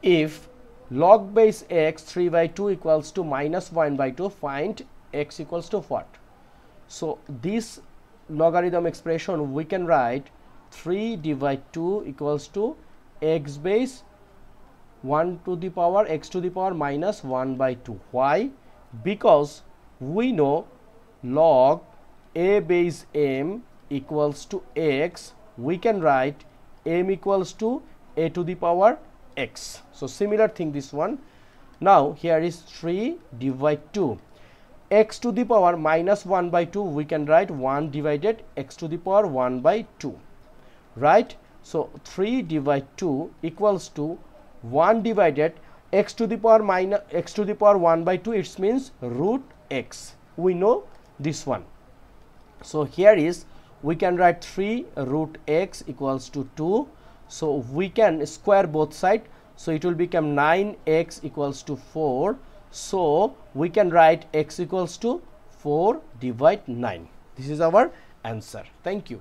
If log base x 3 by 2 equals to minus 1 by 2, find x equals to what? So this logarithm expression we can write 3 divided 2 equals to x base 1 to the power x to the power minus 1 by 2. Why? Because we know log a base m equals to x, we can write m equals to a to the power x. So similar thing this one. Now here is 3 divided 2 x to the power minus 1 by 2, we can write 1 divided x to the power 1 by 2, right? So 3 divided 2 equals to 1 divided x to the power minus x to the power 1 by 2, it means root x. We know this one. So here is we can write 3 root x equals to 2. So we can square both sides. So it will become 9x equals to 4. So we can write x equals to 4 divide 9. This is our answer. Thank you.